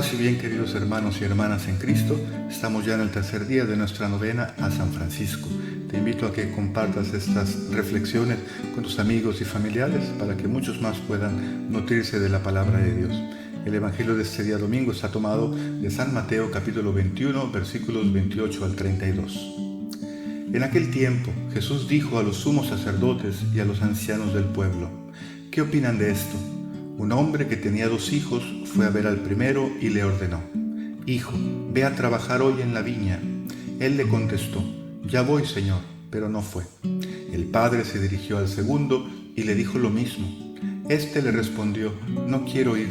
Paz y bien, queridos hermanos y hermanas en Cristo. Estamos ya en el tercer día de nuestra novena a San Francisco. Te invito a que compartas estas reflexiones con tus amigos y familiares para que muchos más puedan nutrirse de la palabra de Dios. El evangelio de este día domingo está tomado de San Mateo capítulo 21, versículos 28 al 32. En aquel tiempo Jesús dijo a los sumos sacerdotes y a los ancianos del pueblo: ¿Qué opinan de esto? Un hombre que tenía 2 hijos fue a ver al primero y le ordenó: «Hijo, ve a trabajar hoy en la viña». Él le contestó: «Ya voy, Señor», pero no fue. El padre se dirigió al segundo y le dijo lo mismo. Este le respondió: «No quiero ir»,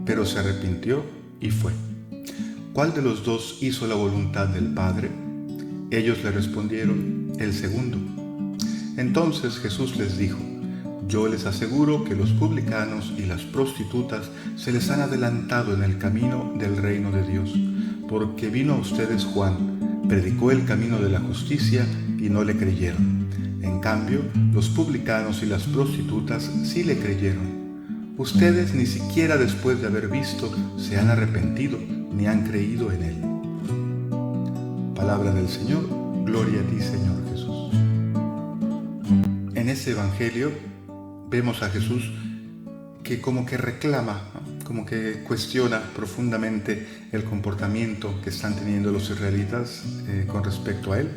pero se arrepintió y fue. ¿Cuál de los 2 hizo la voluntad del padre? Ellos le respondieron: «El segundo». Entonces Jesús les dijo: «Yo les aseguro que los publicanos y las prostitutas se les han adelantado en el camino del reino de Dios, porque vino a ustedes Juan, predicó el camino de la justicia y no le creyeron. En cambio, los publicanos y las prostitutas sí le creyeron. Ustedes ni siquiera después de haber visto se han arrepentido ni han creído en él». Palabra del Señor. Gloria a ti, Señor Jesús. En este evangelio vemos a Jesús que como que reclama, como que cuestiona profundamente el comportamiento que están teniendo los israelitas con respecto a él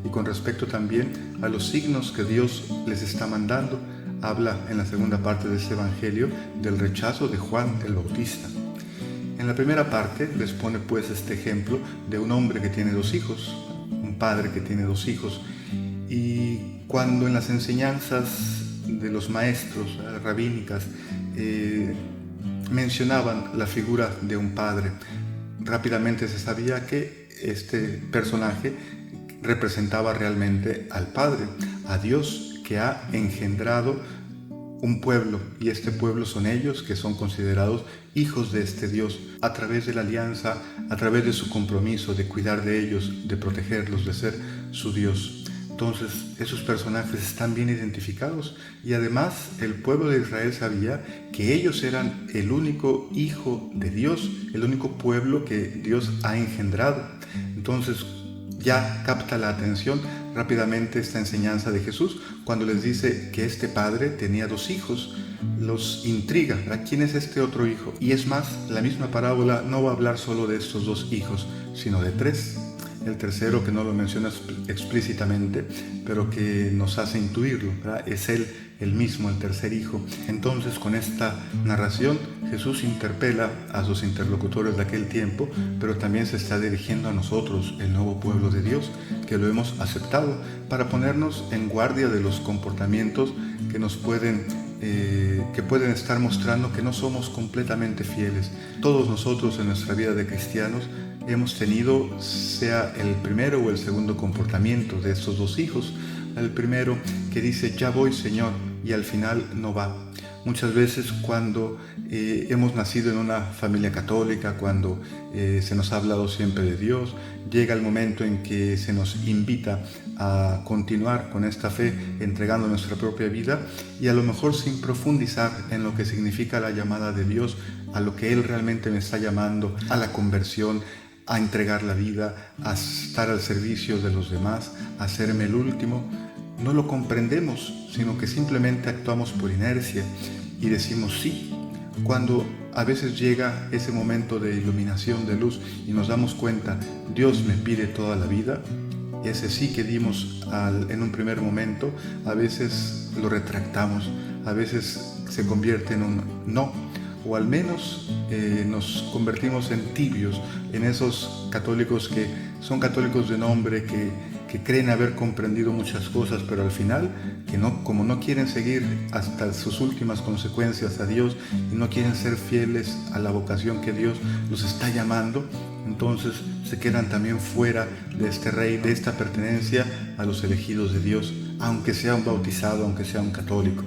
y con respecto también a los signos que Dios les está mandando. Habla en la segunda parte de este evangelio del rechazo de Juan el Bautista. En la primera parte les pone pues este ejemplo de un hombre que tiene 2 hijos, un padre que tiene 2 hijos, y cuando en las enseñanzas de los maestros rabínicas mencionaban la figura de un padre, rápidamente se sabía que este personaje representaba realmente al Padre, a Dios, que ha engendrado un pueblo, y este pueblo son ellos, que son considerados hijos de este Dios a través de la alianza, a través de su compromiso de cuidar de ellos, de protegerlos, de ser su Dios. Entonces esos personajes están bien identificados, y además el pueblo de Israel sabía que ellos eran el único hijo de Dios, el único pueblo que Dios ha engendrado. Entonces ya capta la atención rápidamente esta enseñanza de Jesús cuando les dice que este padre tenía 2 hijos. Los intriga, ¿verdad? ¿Quién es este otro hijo? Y es más, la misma parábola no va a hablar solo de estos 2 hijos, sino de 3. El tercero, que no lo menciona explícitamente, pero que nos hace intuirlo, ¿verdad? Es él el mismo, el tercer hijo. Entonces, con esta narración, Jesús interpela a sus interlocutores de aquel tiempo, pero también se está dirigiendo a nosotros, el nuevo pueblo de Dios, que lo hemos aceptado, para ponernos en guardia de los comportamientos que nos pueden estar mostrando que no somos completamente fieles. Todos nosotros en nuestra vida de cristianos hemos tenido, sea el primero o el segundo comportamiento de estos 2 hijos. El primero que dice: «Ya voy, Señor», y al final no va. Muchas veces cuando hemos nacido en una familia católica, cuando se nos ha hablado siempre de Dios, llega el momento en que se nos invita a continuar con esta fe entregando nuestra propia vida, y a lo mejor sin profundizar en lo que significa la llamada de Dios, a lo que Él realmente me está llamando, a la conversión, a entregar la vida, a estar al servicio de los demás, a hacerme el último. No lo comprendemos, sino que simplemente actuamos por inercia y decimos sí. Cuando a veces llega ese momento de iluminación, de luz, y nos damos cuenta: Dios me pide toda la vida, ese sí que dimos en un primer momento, a veces lo retractamos, a veces se convierte en un no, o al menos nos convertimos en tibios, en esos católicos que son católicos de nombre, que creen haber comprendido muchas cosas, pero al final, como no quieren seguir hasta sus últimas consecuencias a Dios y no quieren ser fieles a la vocación que Dios los está llamando, entonces se quedan también fuera de este rey, de esta pertenencia a los elegidos de Dios, aunque sea un bautizado, aunque sea un católico.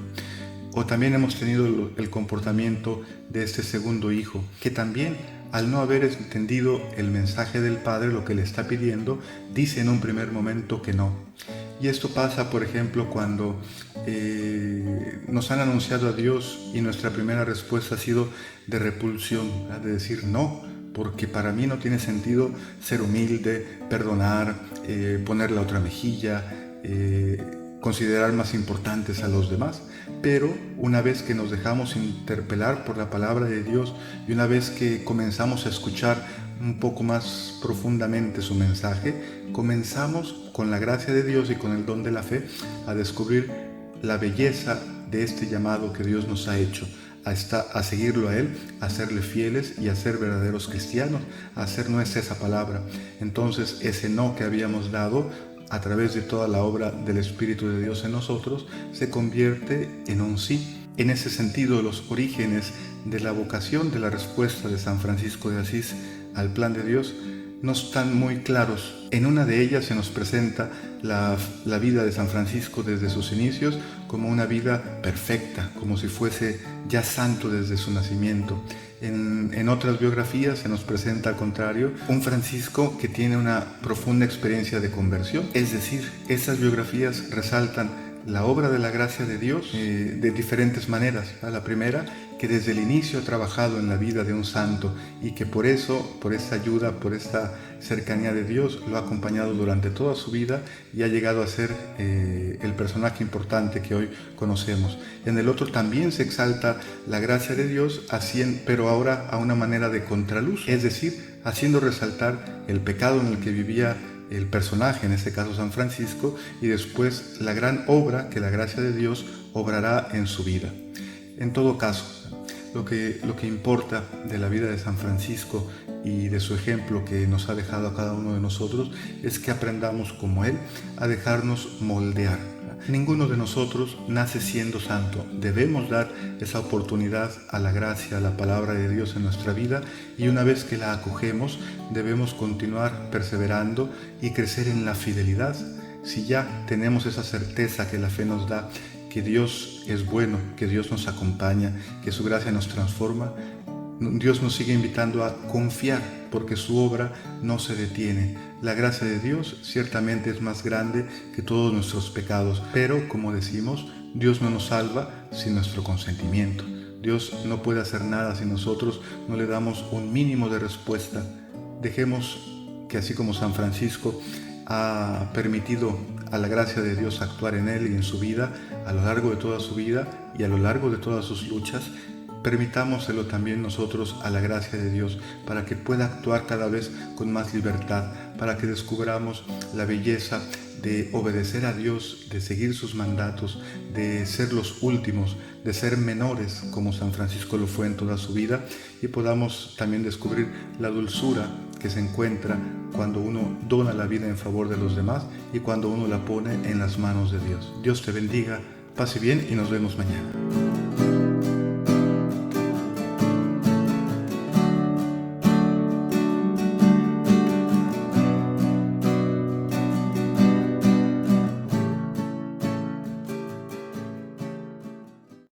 O también hemos tenido el comportamiento de este segundo hijo, que también, al no haber entendido el mensaje del Padre, lo que le está pidiendo, dice en un primer momento que no. Y esto pasa, por ejemplo, cuando nos han anunciado a Dios y nuestra primera respuesta ha sido de repulsión, ¿verdad? De decir no, porque para mí no tiene sentido ser humilde, perdonar, poner la otra mejilla, considerar más importantes a los demás. Pero una vez que nos dejamos interpelar por la palabra de Dios y una vez que comenzamos a escuchar un poco más profundamente su mensaje, comenzamos con la gracia de Dios y con el don de la fe a descubrir la belleza de este llamado que Dios nos ha hecho, a seguirlo a Él, a serle fieles y a ser verdaderos cristianos, a hacer nuestra esa palabra. Entonces ese no que habíamos dado a través de toda la obra del Espíritu de Dios en nosotros se convierte en un sí. En ese sentido, los orígenes de la vocación, de la respuesta de San Francisco de Asís al plan de Dios no están muy claros. En una de ellas se nos presenta la vida de San Francisco desde sus inicios como una vida perfecta, como si fuese ya santo desde su nacimiento. En otras biografías se nos presenta al contrario un Francisco que tiene una profunda experiencia de conversión. Es decir, estas biografías resaltan la obra de la gracia de Dios de diferentes maneras. La primera, que desde el inicio ha trabajado en la vida de un santo y que por eso, por esta ayuda, por esta cercanía de Dios, lo ha acompañado durante toda su vida y ha llegado a ser el personaje importante que hoy conocemos. En el otro también se exalta la gracia de Dios, pero ahora a una manera de contraluz, es decir, haciendo resaltar el pecado en el que vivía el personaje, en este caso San Francisco, y después la gran obra que la gracia de Dios obrará en su vida. En todo caso, lo que importa de la vida de San Francisco y de su ejemplo que nos ha dejado a cada uno de nosotros es que aprendamos como él a dejarnos moldear. Ninguno de nosotros nace siendo santo. Debemos dar esa oportunidad a la gracia, a la palabra de Dios en nuestra vida, y una vez que la acogemos, debemos continuar perseverando y crecer en la fidelidad. Si ya tenemos esa certeza que la fe nos da, que Dios es bueno, que Dios nos acompaña, que su gracia nos transforma, Dios nos sigue invitando a confiar, porque su obra no se detiene. La gracia de Dios ciertamente es más grande que todos nuestros pecados, pero como decimos, Dios no nos salva sin nuestro consentimiento. Dios no puede hacer nada si nosotros no le damos un mínimo de respuesta. Dejemos que así como San Francisco ha permitido a la gracia de Dios actuar en él y en su vida, a lo largo de toda su vida y a lo largo de todas sus luchas, permitámoselo también nosotros a la gracia de Dios para que pueda actuar cada vez con más libertad, para que descubramos la belleza de obedecer a Dios, de seguir sus mandatos, de ser los últimos, de ser menores como San Francisco lo fue en toda su vida, y podamos también descubrir la dulzura que se encuentra cuando uno dona la vida en favor de los demás y cuando uno la pone en las manos de Dios. Dios te bendiga, pase bien y nos vemos mañana.